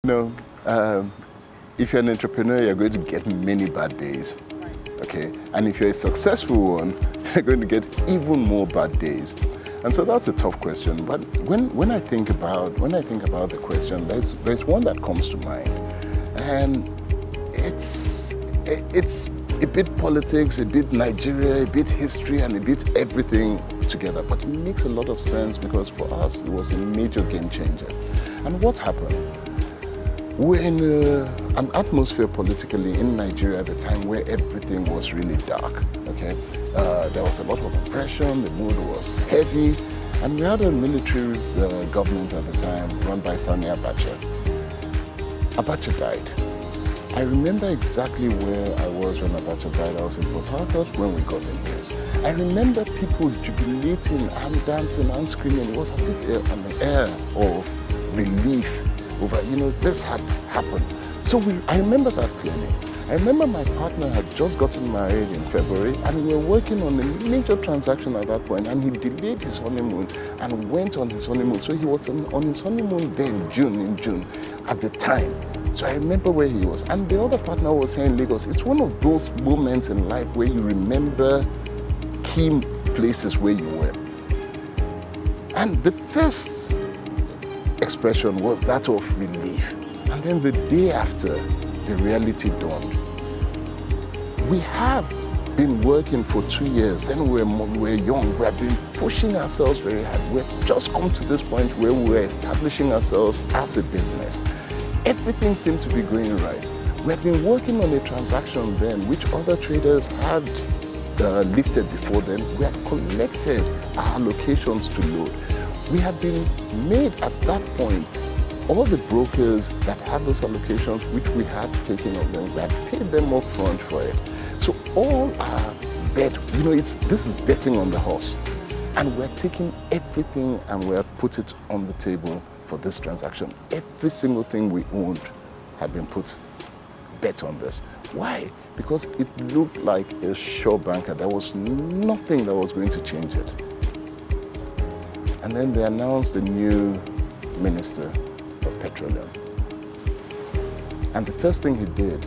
You know, if you're an entrepreneur, you're going to get many bad days. Okay, and if you're a successful one, you're going to get even more bad days. And so that's a tough question. But when I think about the question, there's one that comes to mind, and it's a bit politics, a bit Nigeria, a bit history, and a bit everything together. But it makes a lot of sense because for us it was a major game changer. And what happened? We're in an atmosphere politically in Nigeria at the time where everything was really dark, okay? There was a lot of oppression, the mood was heavy, and we had a military government at the time run by Sani Abacha. Abacha died. I remember exactly where I was when Abacha died. I was in Port Harcourt when we got the news. I remember people jubilating and dancing and screaming. It was as if an air of relief over, this had happened. So I remember that clearly. I remember my partner had just gotten married in February and we were working on a major transaction at that point, and he delayed his honeymoon and went on his honeymoon. So he was on his honeymoon then in June at the time. So I remember where he was. And the other partner was here in Lagos. It's one of those moments in life where you remember key places where you were. And the first expression was that of relief. And then the day after, the reality dawned. We have been working for 2 years. Then we were young. We had been pushing ourselves very hard. We had just come to this point where we were establishing ourselves as a business. Everything seemed to be going right. We had been working on a transaction then which other traders had lifted before then. We had collected our allocations to load. We had been made at that point, all the brokers that had those allocations which we had taken of them, we had paid them up front for it. So all our bet, this is betting on the horse. And we're taking everything and we're put it on the table for this transaction. Every single thing we owned had been bet on this. Why? Because it looked like a sure banker. There was nothing that was going to change it. And then they announced the new Minister of Petroleum. And the first thing he did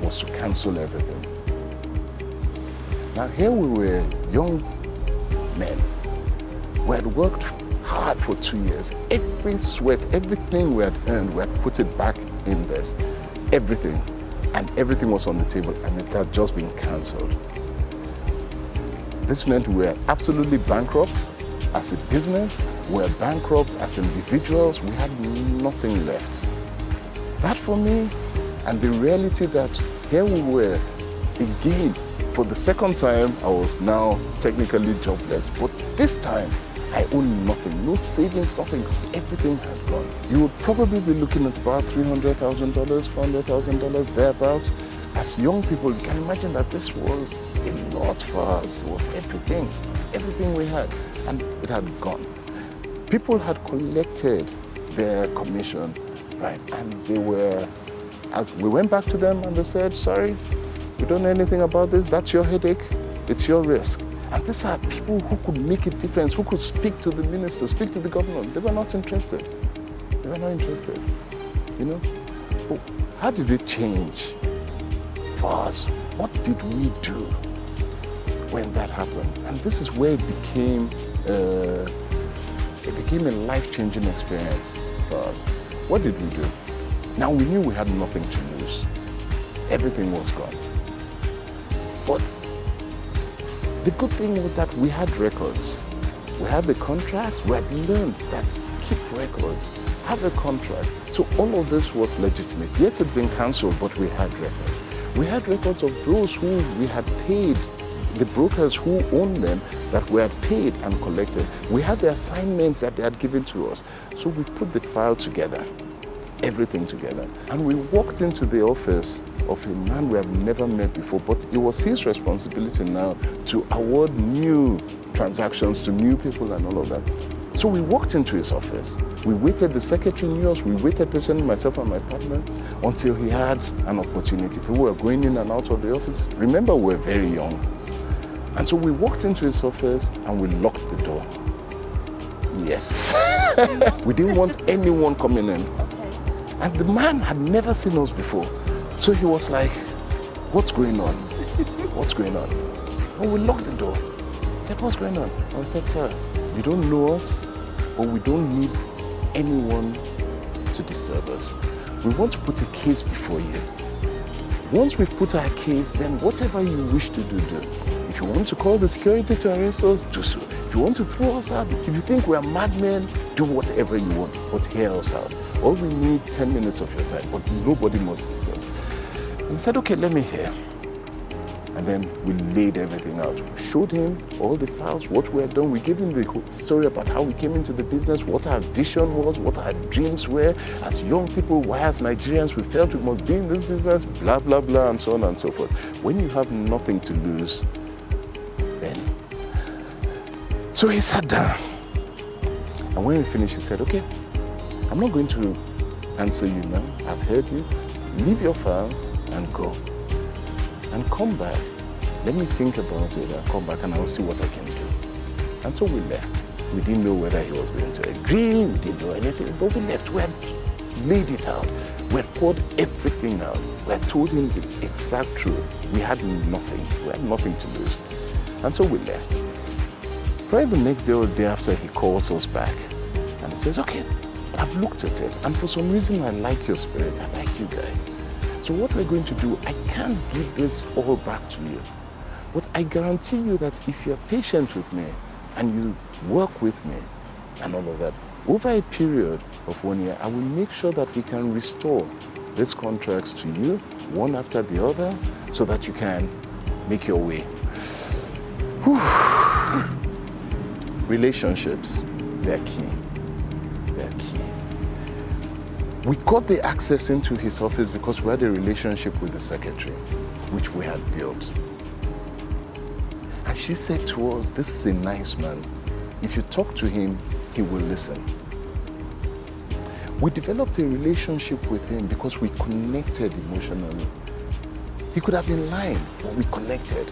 was to cancel everything. Now here we were, young men. We had worked hard for 2 years. Every sweat, everything we had earned, we had put it back in this. Everything. And everything was on the table, and it had just been cancelled. This meant we were absolutely bankrupt as a business. We were bankrupt as individuals. We had nothing left. That for me, and the reality that here we were, again, for the second time, I was now technically jobless. But this time, I owned nothing, no savings, nothing, because everything had gone. You would probably be looking at about $300,000, $400,000, thereabouts. As young people, you can imagine that this was a lot for us. It was everything we had, and it had gone. People had collected their commission, right? And they were, as we went back to them and they said, sorry, we don't know anything about this, that's your headache, it's your risk. And these are people who could make a difference, who could speak to the minister, speak to the government. They were not interested. They were not interested, But how did it change for us? What did we do when that happened? And this is where it became a life-changing experience for us. What did we do? Now we knew we had nothing to lose. Everything was gone. But the good thing was that we had records. We had the contracts. We had learned that keep records, have a contract. So all of this was legitimate. Yes, it had been cancelled, but we had records. We had records of those who we had paid, the brokers who owned them, that we had paid and collected. We had the assignments that they had given to us. So we put the file together, everything together. And we walked into the office of a man we had never met before, but it was his responsibility now to award new transactions to new people and all of that. So we walked into his office. We waited, the secretary knew us, we waited patiently, myself and my partner, until he had an opportunity. People were going in and out of the office. Remember, we were very young. And so we walked into his office and we locked the door. Yes. We didn't want anyone coming in. Okay. And the man had never seen us before. So he was like, what's going on? What's going on? And we locked the door. He said, what's going on? And I said, sir, you don't know us, but we don't need anyone to disturb us. We want to put a case before you. Once we've put our case, then whatever you wish to do, do. If you want to call the security to arrest us, do so. If you want to throw us out, if you think we're madmen, do whatever you want, but hear us out. All we need 10 minutes of your time, but nobody must disturb. And I said, okay, let me hear. And then we laid everything out. We showed him all the files, what we had done. We gave him the whole story about how we came into the business, what our vision was, what our dreams were. As young people, why as Nigerians we felt we must be in this business, blah, blah, blah, and so on and so forth. When you have nothing to lose, then. So he sat down. And when we finished, he said, okay, I'm not going to answer you now. I've heard you. Leave your file and go. And come back. Let me think about it and come back and I'll see what I can do. And so we left. We didn't know whether he was going to agree, we didn't know anything, but we left. We had laid it out. We had poured everything out. We had told him the exact truth. We had nothing. We had nothing to lose. And so we left. Probably the next day or the day after, he calls us back and he says, okay, I've looked at it and for some reason I like your spirit, I like you guys. So what we're going to do, I can't give this all back to you. But I guarantee you that if you're patient with me and you work with me and all of that, over a period of 1 year, I will make sure that we can restore these contracts to you, one after the other, so that you can make your way. Whew. Relationships, they're key. They're key. We got the access into his office because we had a relationship with the secretary, which we had built. And she said to us, this is a nice man. If you talk to him, he will listen. We developed a relationship with him because we connected emotionally. He could have been lying, but we connected.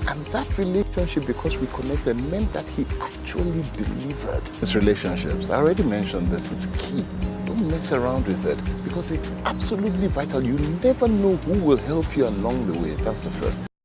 And that relationship, because we connected, meant that he actually delivered. His relationships, I already mentioned this, it's key. Don't mess around with it because it's absolutely vital. You never know who will help you along the way. That's the first.